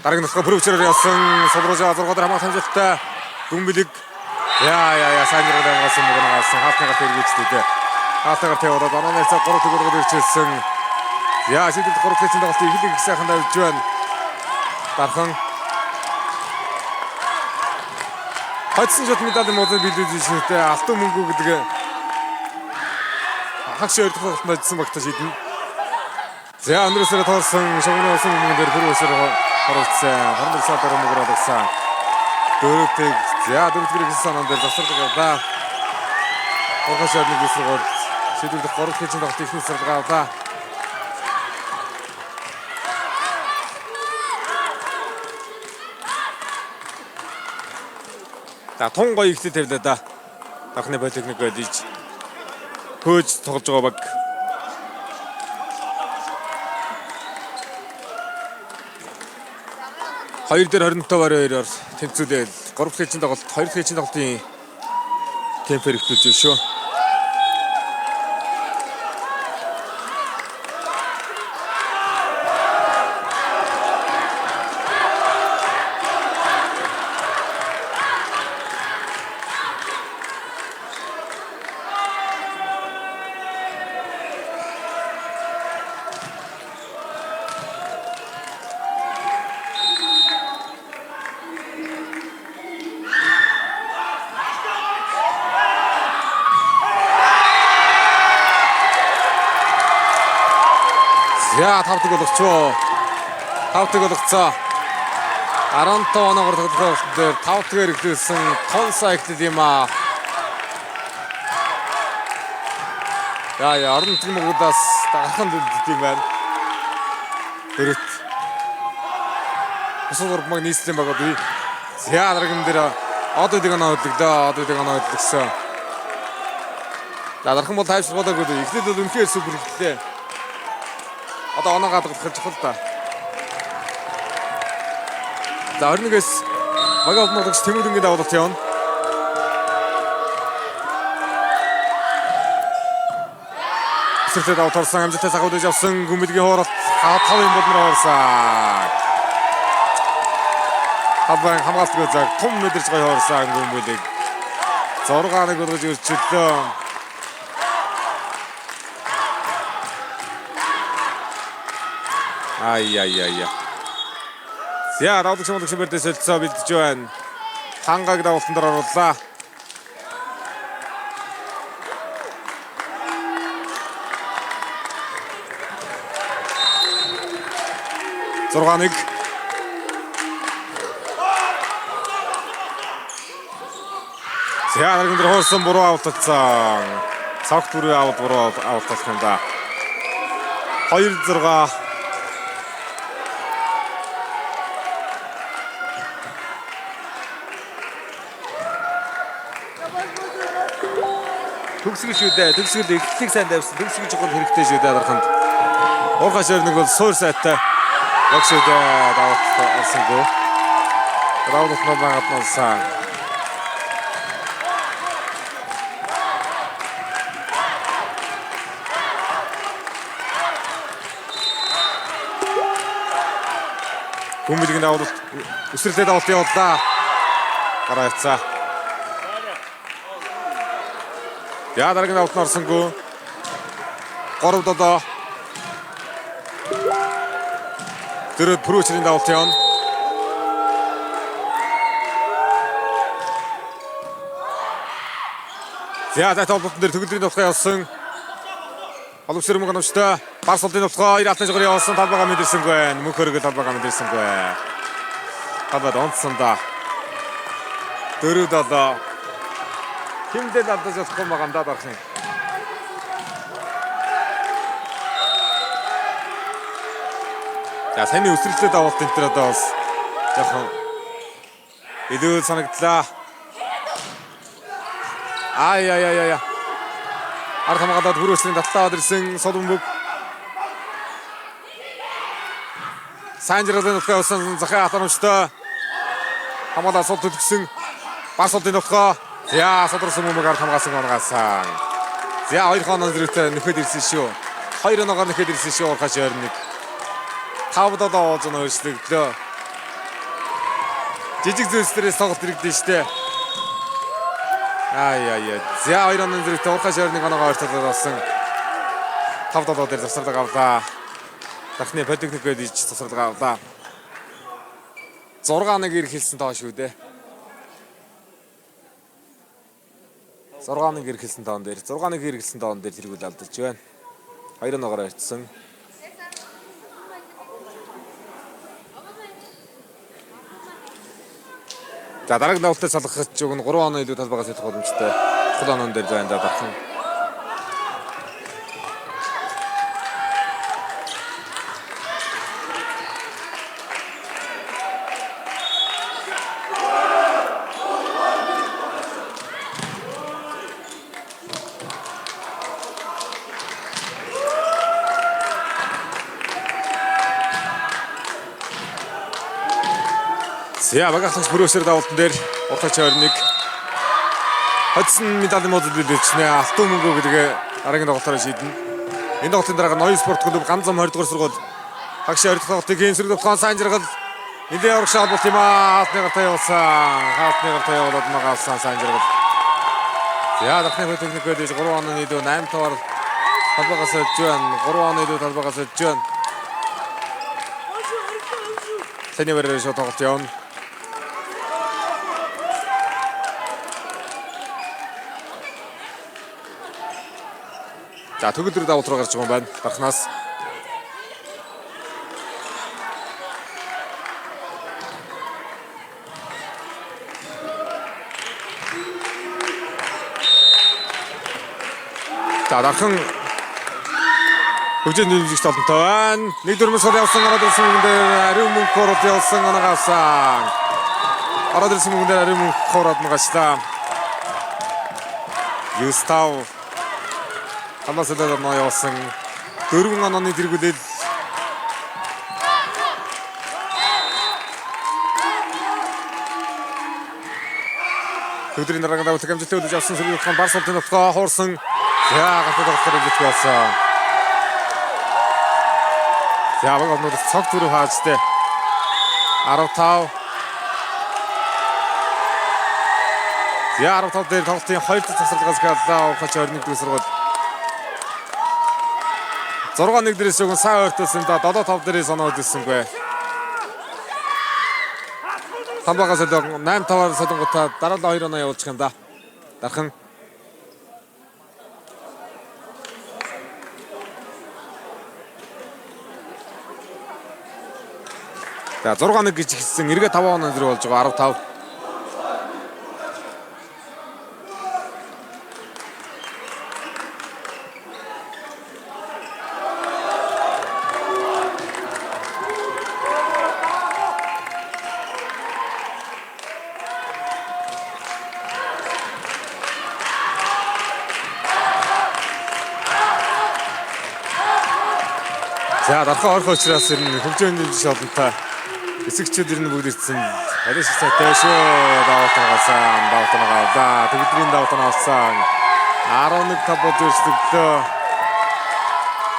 дараагийн нутгаа бүрөвчээр явсан Солрожа 6 дахь хамгаалалт хамжилттай Гүмбэлэг сайн зэрэг хамгаалсан мөгнөөсөн хаалтнагаар тэргээчтэй. Хаалтнагаар тавиулаад онооны цаг 3 төгрөгөөр ирчихсэн. Шийдэлт 3 хэсгийн тоглолтыг их сайхан давж байна. Дархан Хатсан жот медаль модон билдэж шийдээ алтан мөнгө гэдэг хагас хоёр дахь тоглолтод ажилласан багтаа шийднэ. Өнөөсөө тоосон шогны усан мөнгөн дээр бүрөөсөр оролцсон. Хамдэр садар мөнгөөр олгосон. Дөрөвтөг дөрөвтгэрийн санаан дээр засвардаг авлаа. Орхошод нэг үсрэг шийдвэрлэх 3 хэсгийн тоглолт ихний сардаг авлаа. Тун гоё ихтэй тавилаа да. Дахны политик олж хөөж тоглож байгаа баг. Хоёр дээр 27-22-оор тэнцүүлээд 3 хэсгийн тоглолт 2 хэсгийн тоглолтын темпээр ихтүүлж байна шүү. Тавтаг болгоцоо. Тавтаг болгоцоо. 15 оноогоор тоглох дээр тавтгаар ихлүүлсэн тон сайклд юм аа. Орон нутгийн мөгөөдөөс дархан дэлдэв юм байна. Дөрөв. Бусад гурмаг нийслэн байгаа би. Дараагийн дээр одыг хөдлөгсөн. Дархан бол тайвшруулаагүй. Эхлээд бол үнхээр супер ихлээ. Одоо оноогаа тоглох чухал та. 21-ээс мага олногч Тэмүрэнгийн давуулт явна. Сэртээ давтарсан амжилттай сахуудж авсан Гүмбэлгийн хооролт 5 юм болмор орсон. Хаван хамгаалтгүй цаг том мэдэрч гоё хоорсон Гүмбэлэг 6-1 болгож өрчлөө. Раудах шимэлэг шимбэрдээ солилцоо бэлдэж байна. Хангааг давалтан дээр орууллаа. Зургааныг дараагийн дээр хоосон буруу авалтсан. Цагт бүрээ буруу авалтсан юм да. 2-6 төгсгөл шүү дээ. Төгсгөл эхлэлийг сайн давсан. Төгсгөл чухал хэрэгтэй шүү дээ дараханд. Уурхашаар нэг бол суур сайтай. Яг шүү дээ. Даваад орсонгүй. Раудах нолоо гаднаас. Гүмбэлгийн давуулт өсрөлтөд давуулт явууллаа. Гараа яцаа. Дараагийн давуулт орсонгүй. 3-7. Дөрөв Прүүчрийн давуулт явна. Давуулт дээр төгөлдрийн давуултаа явсан. Оловсөр мөнгө номчтой Барс улсын давуултаа 2 алтан жигүүр явуулсан талбайгаа мэдэрсэнгүй байна. Мөнх хөргөл талбайгаа мэдэрсэнгүй. Талбайд онцсон да. 4-7. Химдэл алдаж болохгүй байгаа юм да дарах юм. Саний өсрөлтөд давуулт энэ төр одоо бас жоохон илүү санагдлаа. Ард хамгаалаад хүрээсний татлаад ирсэн Соломбог. Санжиргалын нутгаа явсан захын хатамжтай хамгаалал сул төлгсөн бас сулын нутгаа. За содорсон мөмөөр хамгаалсан оногаасан. За 2 хоног зэрэгтэй нөхөд ирсэн шүү. 2 оноогоор нөхөд ирсэн шүү. Урхаж 21. 5 доо зон өөрчлөгдлөө. Жижиг зүйлсээрээс тоглолт иргэдэн штэ. Яа. За 2 оноо зэрэгтэй урхаж 21 оноогоор ойртол болсон. 5 доо дээр засварлага авлаа. Дахны политикнүүд иж засварлага авлаа. 6-1 ирэх хэлсэн тоо шүү дээ. 6-1 ирэх хэлсэн тоон дээр 6-1 ирэх хэлсэн тоон дээр тэргүүл алдаж байна. 2 оноогоор ойртсон. За дараагийн давталтай салгах гэж өгн 3 оноо илүү талбайгаас идэх боломжтой. Чухал оноо дээр байна да дархан. За багахлагч бүрөөсөр давалтан дээр урхаж 21 хоцсон медалийн модод билээчнэ алтан мөнгө гэдэг дараагийн тоглолтоор шийднэ. Энэ тоглолтын дараа Ноён спорт клуб Ганзам 20 дугаар сургууль хагш 20 дахь тоглолтыг хийсрэг тохион Санжиргал нэлээд урагшаа болт юм аа. Хаалтны гартаа явуулаад магаасан Санжиргал. За дахны техникүүд 3 оноо нийлүү 8 тавар талбайгаас олж байна. 3 оноо нийлүү талбайгаас олж байна. Тэний вэрээр шот тоглолт явна. За төгөлдөр давуулт руу гарч байгаа юм байна. Дархнаас. За дархан хөгжөөний нэмжигч толонтой байна. 1-4 сар явсан ороод ирсэн мөнгөнд ариун мөнгө ороод явсан оногаасан. Ороод ирсэн мөнгөнд ариун мөнгө ороод магачлаа. Юстав Хамасалаа нөө явсан 4 онооны тэргүүлэл Өдрийн дараагийн давталт амжилттай үдэж авсан сэргийлэх хан бар султын нутгаа хуурсан. За гатад тоглохоор илэрч байсан. За багнууд цог зүрх хаажтай 15 Я 15 дээр тоглолтын 2 дахь тасалгаас гадаа урхаж 21 дэх сургууль 6-1 дээрээс өгөн сайн ойртолсон да 7-5 дээрээс оноо өдөлсөнгүй. Тамбагаас 8-5-аар солонготаа дараа нь 2 оноо явуулчих юм да. Дархан. За 6-1 гэж хэлсэн эргээ 5 оноо зэрэг болж байгаа 15. За дархан орох учраас энэ хөгжөөний нэмжигч олонтой эсэгчүүд ирнэ бүгд ирсэн. Ариш цайтай шүү. Давтагаасан. Төгөлдрийн давтан авсан. 11 тав болж өрсөлдөө.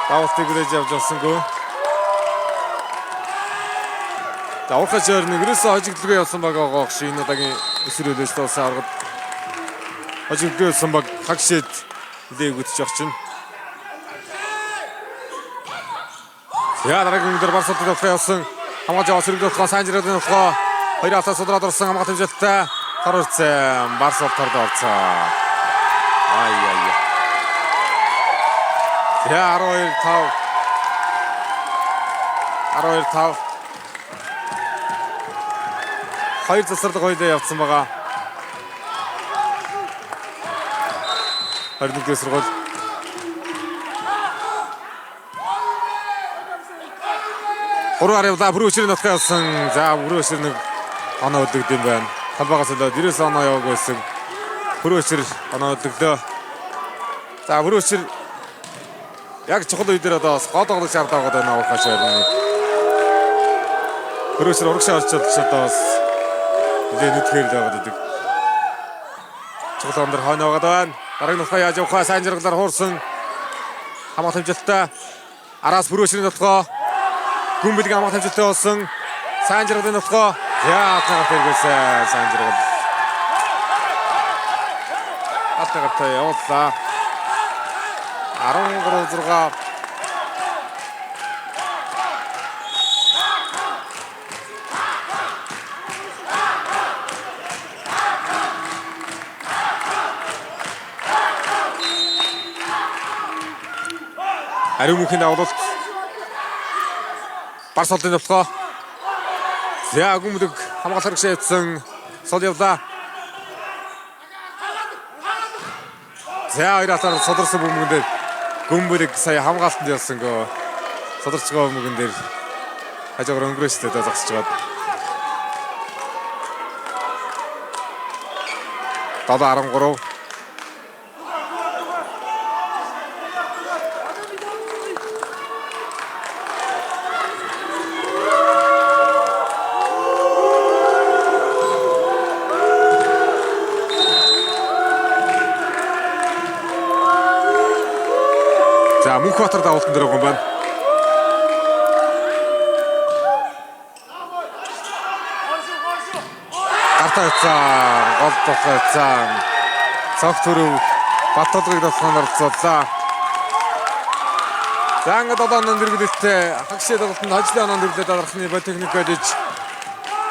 Давтыг үрэж явж олсонгүй. За урхаж 21 ерөөсөө хожигдлгүй явсан байгаа гоох шиг энэ удаагийн өсрөөлөөс тоосон аргад хожигдлгүй явсан баг хагшид лээгүтж явах чинь. Я дараагийн өдөр бар султын нутгаа явсан. Хамгаалж аваа сэргийлэх нутгаа Санжиргалын нутгаа 2 алтаа судраад орсон хамгаалт хэмжээлттэй харуулсан бар султард орсон. Ай. Я 12-5 хоёр засварлага хоёлоо явцсан байгаа. 21 дэх сургууль Гурван явлаа бүр өчрийн нутгаа явсан. За бүр өчр нэг оноо өдөгд юм байна. Талбайгаас л 90 оноо яваг байсан. Бүр өчр оноо өдөглөө. За бүр өчр яг чухал үе дээр одоо гол тоглож шаардлагатай байна уухаж байна. Хөрөөсөр урагшаа олж одоо бас нэлээд нүдхээр л байгаад идэг. Цуглаан дээр хойно байгаад байна. Дараагийн нутгаа яаж явах вэ? Сайн зэрэглээр хуурсан. Хамгаалалт хэмжилттэй. Араас Хөрөөсрийн нутгаа. Гүмбэлгийн хамгаалалт хэмжилттэй болсон. Сайн зэрэглэлийн нутгаа. Яа цагт хэрэгсэн сайн зэрэгэл. Атгаартай явууллаа. 13-6. Ариун мөнхийн давлалт. Барс олдын нутгаа. За гүмбэлэг хамгаалалт хэрэгшээсэн сул явлаа. За хоёр атаар содорсон бөмбөгөн дээр гүмбэлэг сая хамгаалтанд явсан гоо. Содорч байгаа бөмбөгөн дээр хажуугаар өнгөрөөстэй зогсож байгаа. 7-13. За Мөнхбаатар давуултан дээр байгаа юм байна. Гартайцаа, гол тохойцаа. Цогт төрөв Баттолгыг давханаар цоллоо. За ингээд 7 оноо нэргэлэлтэй хагшаа давуултанд ажлын оноо нэрлээд дарахны Политехник коллеж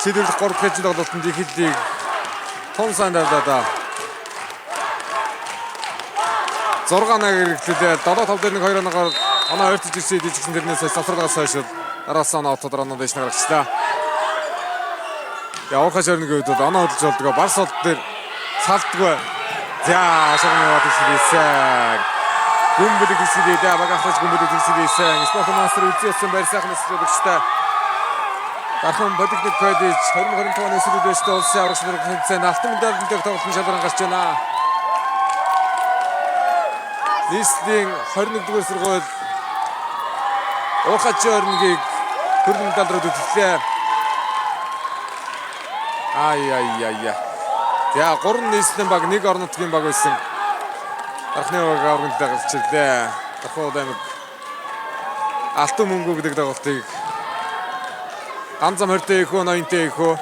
чиглэлд 3 хэжин давуултанд их хэлийг тун сайн давлаа. 6 оноо хэрэглээд 7-5 дээр нэг 2 оноор оноо ойртож ирсэн дижигсэн дэрнээс савтарлагаас хойш араас оноо отодор оноо дэш нагарчлаа. Явахаш өрнөгийн үед оноо хөдөлж болдгоо барс олд дээр салдгүй. За ашигны яваад ирсэн. Гүмбэлэг хэсгийг багахлаж гүмбэлэг хэсгийг спорт мастер үзсэн байр сайхан нэслэгчтэй. Дархан Политехник коллеж 2025 оны сүүлдээштэй улсын аврагч нарыг хэмжээ алтан медальтай тоглолтын шалран гарч байна. Нийслэлийн 21-р сургууль Уухач өрнөгийг төрөл медаль руу төтлөө. Ай. За 3 нийслэлийн баг 1 орон нутгийн баг байсан. Дархны баг аврагт гарчлаа. Дахууд аймаг алтан мөнгө гэдэг тоглолтыг ганцам хортой ихөө ноёнтой ихөө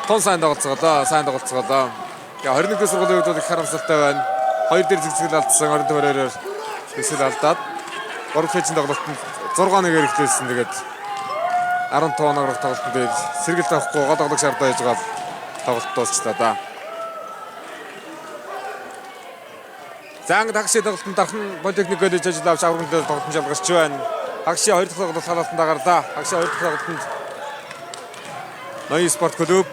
тун сайн тоглоцгоо. Сайн тоглоцгоо. За 21-р сургуулийн үед их харамсалтай байна. 2 дээр зэгзэгэл алдсан 22-оор зэгзэл алдаад 3 хэжин тоглолтод 6-1-ээр эхлүүлсэн. Тэгээд 15 оноор тоглолтод дээр сэргэлт авахгүй гол тоглох шаардлагатай байж байгаа тоглолт дуусчлаа да. За ингээд хагшаа тоглолтод дархан Политехник коллеж ажил авч аврагт тоглолтын шалгарч байна. Хагшаа 2 дахь тоглолт халаалтанд агарлаа. Хагшаа 2 дахь тоглолтод Ноён спорт клуб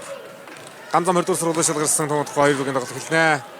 ганцам 20 дугаар сургуулийн шалгарсан томоотой 2 бүгийн тоглолт эхэлнэ.